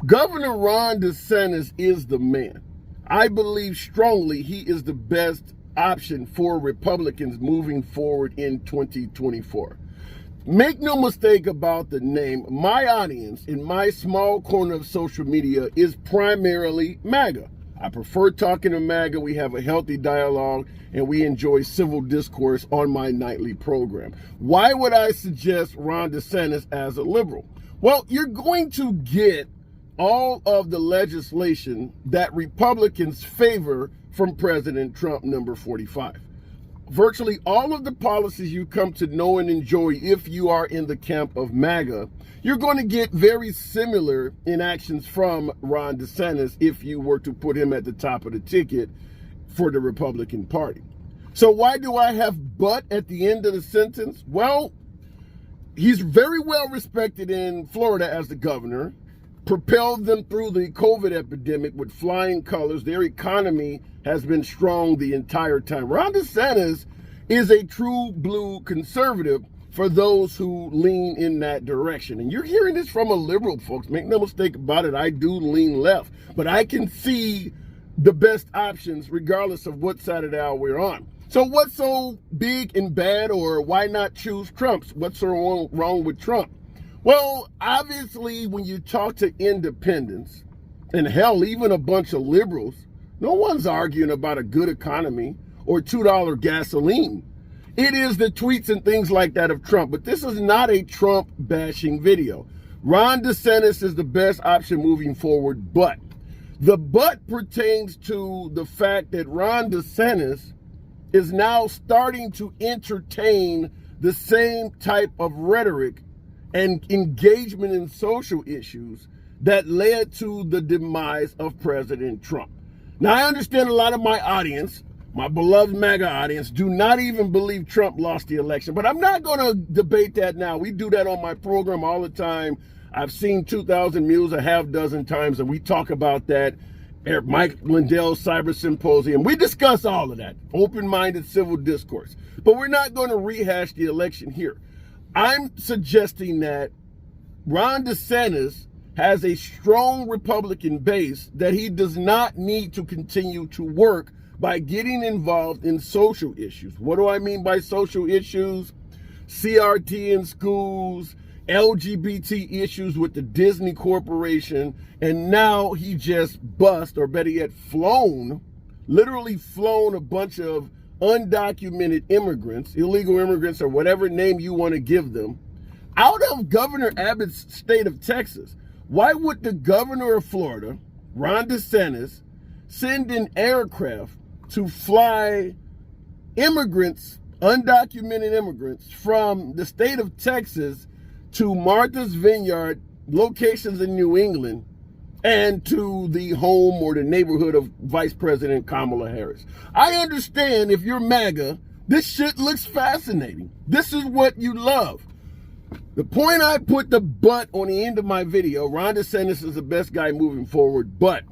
Governor Ron DeSantis is the man. I believe strongly he is the best option for Republicans moving forward in 2024. Make no mistake about the name. My audience in my small corner of social media is primarily MAGA. I prefer talking to MAGA. We have a healthy dialogue and we enjoy civil discourse on my nightly program. Why would I suggest Ron DeSantis as a liberal? Well, you're going to get all of the legislation that Republicans favor from President Trump, number 45. Virtually all of the policies you come to know and enjoy if you are in the camp of MAGA, you're going to get very similar inactions from Ron DeSantis if you were to put him at the top of the ticket for the Republican Party. So why do I have "but" at the end of the sentence? Well, he's very well respected in Florida as the governor, propelled them through the COVID epidemic with flying colors. Their economy has been strong the entire time. Ron DeSantis is a true blue conservative for those who lean in that direction. And you're hearing this from a liberal, folks. Make no mistake about it. I do lean left, but I can see the best options regardless of what side of the aisle we're on. So what's so big and bad, or why not choose Trump's? What's so wrong with Trump? Well, obviously, when you talk to independents, and hell, even a bunch of liberals, no one's arguing about a good economy or $2 gasoline. It is the tweets and things like that of Trump. But this is not a Trump bashing video. Ron DeSantis is the best option moving forward, but the but pertains to the fact that Ron DeSantis is now starting to entertain the same type of rhetoric and engagement in social issues that led to the demise of President Trump. Now, I understand a lot of my audience, my beloved MAGA audience, do not even believe Trump lost the election, but I'm not going to debate that now. We do that on my program all the time. I've seen 2,000 Mules a half dozen times, and we talk about that at Mike Lindell's Cyber Symposium. We discuss all of that, open-minded civil discourse, but we're not going to rehash the election here. I'm suggesting that Ron DeSantis has a strong Republican base that he does not need to continue to work by getting involved in social issues. What do I mean by social issues? CRT in schools, LGBT issues with the Disney Corporation, and now he just or better yet, literally flown a bunch of undocumented immigrants, illegal immigrants, or whatever name you want to give them, out of Governor Abbott's state of Texas. Why would the governor of Florida, Ron DeSantis, send an aircraft to fly immigrants, undocumented immigrants, from the state of Texas to Martha's Vineyard, locations in New England, and to the home or the neighborhood of Vice President Kamala Harris? I understand if you're MAGA, this shit looks fascinating. This is what you love. The point I put the "but" on the end of my video, Ron DeSantis is the best guy moving forward, but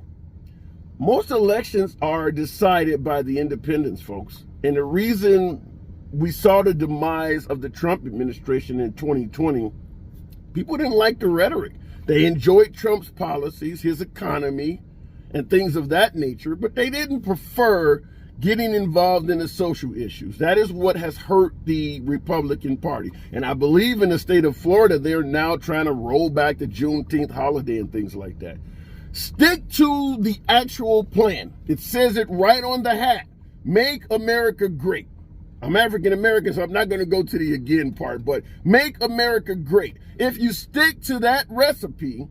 most elections are decided by the independents, folks. And the reason we saw the demise of the Trump administration in 2020, people didn't like the rhetoric. They enjoyed Trump's policies, his economy, and things of that nature, but they didn't prefer getting involved in the social issues. That is what has hurt the Republican Party. And I believe in the state of Florida, they're now trying to roll back the Juneteenth holiday and things like that. Stick to the actual plan. It says it right on the hat. Make America great. I'm African American, so I'm not going to go to the again part, but make America great. If you stick to that recipe,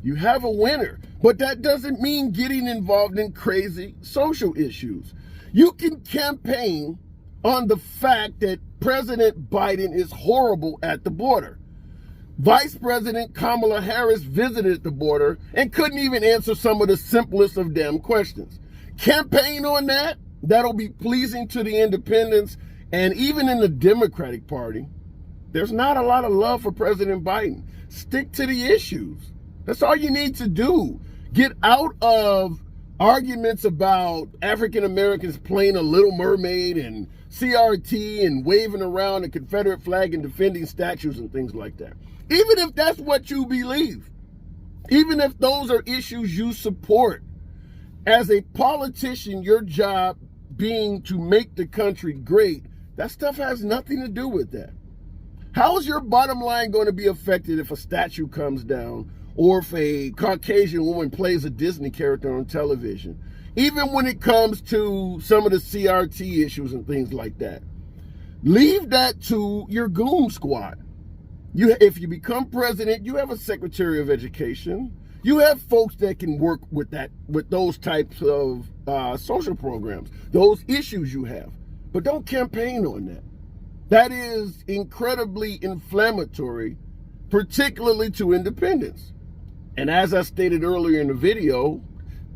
you have a winner. But that doesn't mean getting involved in crazy social issues. You can campaign on the fact that President Biden is horrible at the border. Vice President Kamala Harris visited the border and couldn't even answer some of the simplest of damn questions. Campaign on that. That'll be pleasing to the independents. And even in the Democratic Party, there's not a lot of love for President Biden. Stick to the issues. That's all you need to do. Get out of arguments about African Americans playing a Little Mermaid and CRT and waving around the Confederate flag and defending statues and things like that. Even if that's what you believe, even if those are issues you support. As a politician, your job being to make the country great, that stuff has nothing to do with that. How is your bottom line going to be affected if a statue comes down or if a Caucasian woman plays a Disney character on television? Even when it comes to some of the CRT issues and things like that. Leave that to your goon squad. If you become president, you have a Secretary of Education. You have folks that can work with those types of social programs, those issues you have. But don't campaign on that. That is incredibly inflammatory, particularly to independents. And as I stated earlier in the video,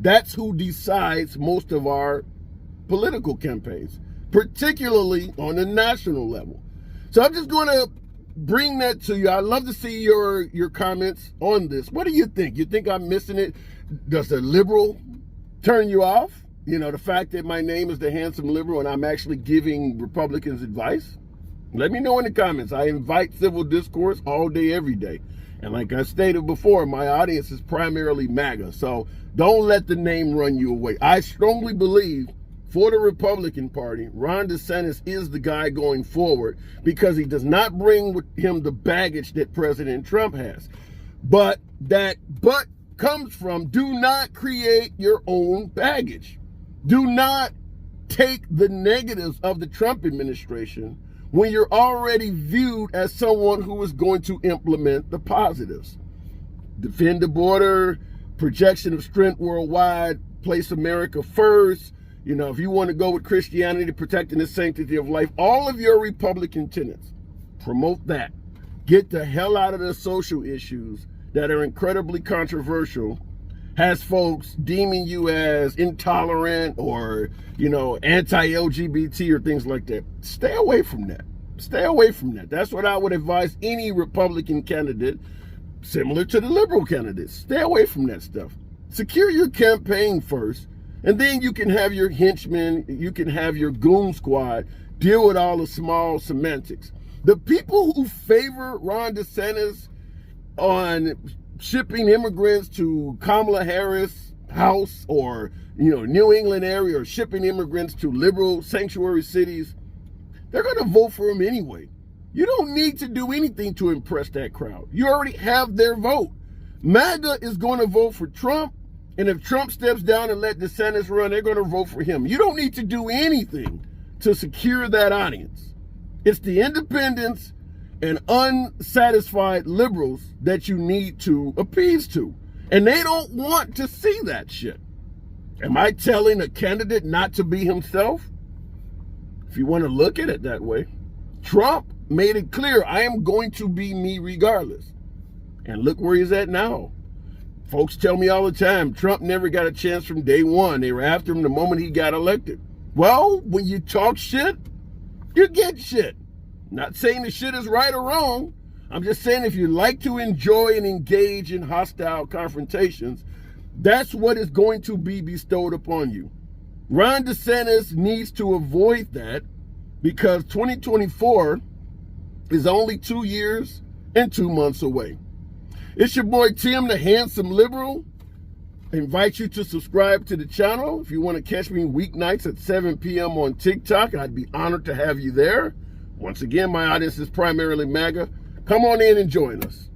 that's who decides most of our political campaigns, particularly on the national level. So I'm just going to bring that to you. I'd love to see your comments on this. What do you think? You think I'm missing it? Does the liberal turn you off? You know, the fact that my name is the handsome liberal and I'm actually giving Republicans advice? Let me know in the comments. I invite civil discourse all day, every day. And like I stated before, my audience is primarily MAGA. So don't let the name run you away. I strongly believe for the Republican Party, Ron DeSantis is the guy going forward because he does not bring with him the baggage that President Trump has. But comes from, do not create your own baggage. Do not take the negatives of the Trump administration when you're already viewed as someone who is going to implement the positives. Defend the border, projection of strength worldwide, place America first. You know, if you want to go with Christianity, protecting the sanctity of life, all of your Republican tenets, promote that. Get the hell out of the social issues that are incredibly controversial, has folks deeming you as intolerant or, you know, anti-LGBT or things like that. Stay away from that. Stay away from that. That's what I would advise any Republican candidate, similar to the liberal candidates. Stay away from that stuff. Secure your campaign first. And then you can have your henchmen, you can have your goon squad deal with all the small semantics. The people who favor Ron DeSantis on shipping immigrants to Kamala Harris' house or, you know, New England area, or shipping immigrants to liberal sanctuary cities, they're going to vote for him anyway. You don't need to do anything to impress that crowd. You already have their vote. MAGA is going to vote for Trump. And if Trump steps down and let DeSantis run, they're going to vote for him. You don't need to do anything to secure that audience. It's the independents and unsatisfied liberals that you need to appease to. And they don't want to see that shit. Am I telling a candidate not to be himself? If you want to look at it that way, Trump made it clear, I am going to be me regardless. And look where he's at now. Folks tell me all the time, Trump never got a chance from day one. They were after him the moment he got elected. Well, when you talk shit, you get shit. Not saying the shit is right or wrong. I'm just saying if you like to enjoy and engage in hostile confrontations, that's what is going to be bestowed upon you. Ron DeSantis needs to avoid that because 2024 is only 2 years and 2 months away. It's your boy Tim, the handsome liberal. I invite you to subscribe to the channel. If you want to catch me weeknights at 7 p.m. on TikTok, I'd be honored to have you there. Once again, my audience is primarily MAGA. Come on in and join us.